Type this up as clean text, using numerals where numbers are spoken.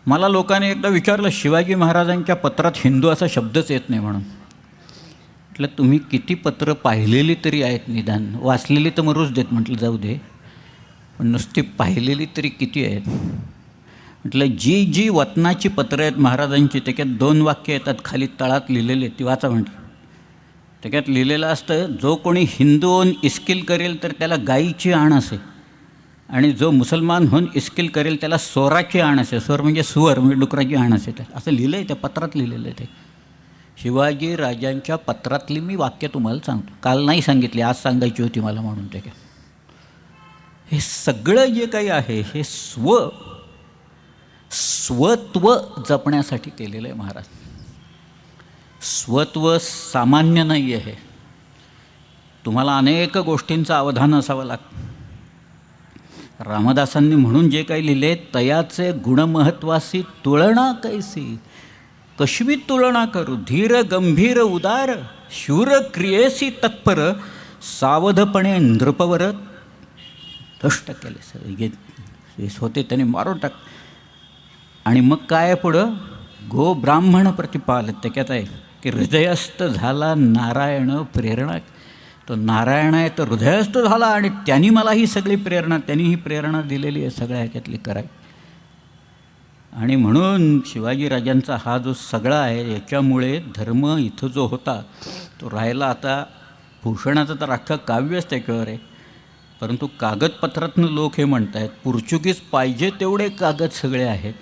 मला लोकांनी एकदा विचारलं, शिवाजी महाराजांच्या पत्रात हिंदू असा शब्दच येत नाही म्हणून. म्हटलं तुम्ही किती पत्र पाहिलेली तरी आहेत, निदान वाचलेली तर मरूच देत म्हटलं, जाऊ दे, पण नुसती पाहिलेली तरी किती आहेत. म्हटलं जी जी वतनाची पत्रं आहेत महाराजांची, त्याच्यात 2 वाक्य येतात खाली तळात लिहिलेले, ती वाचा म्हटलं. त्याच्यात लिहिलेलं असतं, जो कोणी हिंदू होऊन इस्किल करेल तर त्याला गाईची आण असे, आणि जो मुसलमान होऊन इस्किल करेल त्याला सोराची आण असे. सोर म्हणजे सुवर, म्हणजे डुकराची आण असे. असं लिहिलं आहे त्या पत्रात, लिहिलेलं आहे ते. शिवाजी राजांच्या पत्रातली मी वाक्य तुम्हाला सांगतो. काल नाही सांगितली, आज सांगायची होती मला म्हणून. ते हे सगळं जे काही आहे हे स्वत्व जपण्यासाठी केलेलं आहे महाराज. स्वत्व सामान्य नाही आहे. तुम्हाला अनेक गोष्टींचं अवधान असावं लागतं. रामदासांनी म्हणून जे काही लिहिले, तयाचे गुणमहत्वासी तुलना कैसी, कशवी तुलना करू, धीर गंभीर उदार, शूर क्रियेसी तत्पर, सावधपणे नृपवर दष्ट केले. सगळे होते त्याने मारून टाक. आणि मग काय पुढं, गो ब्राह्मण प्रतिपाल, त्याच्यात आहे की हृदयस्थ झाला नारायण प्रेरणा. तो नारायण आहे तर हृदयस्थ झाला, आणि त्यांनी मला ही सगळी प्रेरणा, त्यांनी ही प्रेरणा दिलेली आहे सगळ्या ह्याच्यातली कराय. आणि म्हणून शिवाजीराजांचा हा जो सगळा आहे, याच्यामुळे धर्म इथं जो होता तो राहिला. आता भूषणाचं तर अख्खं काव्यच त्याच्यावर आहे, परंतु कागदपत्रातनं लोक हे म्हणत आहेत, पोर्चुगीज पाहिजे तेवढे कागद सगळे आहेत,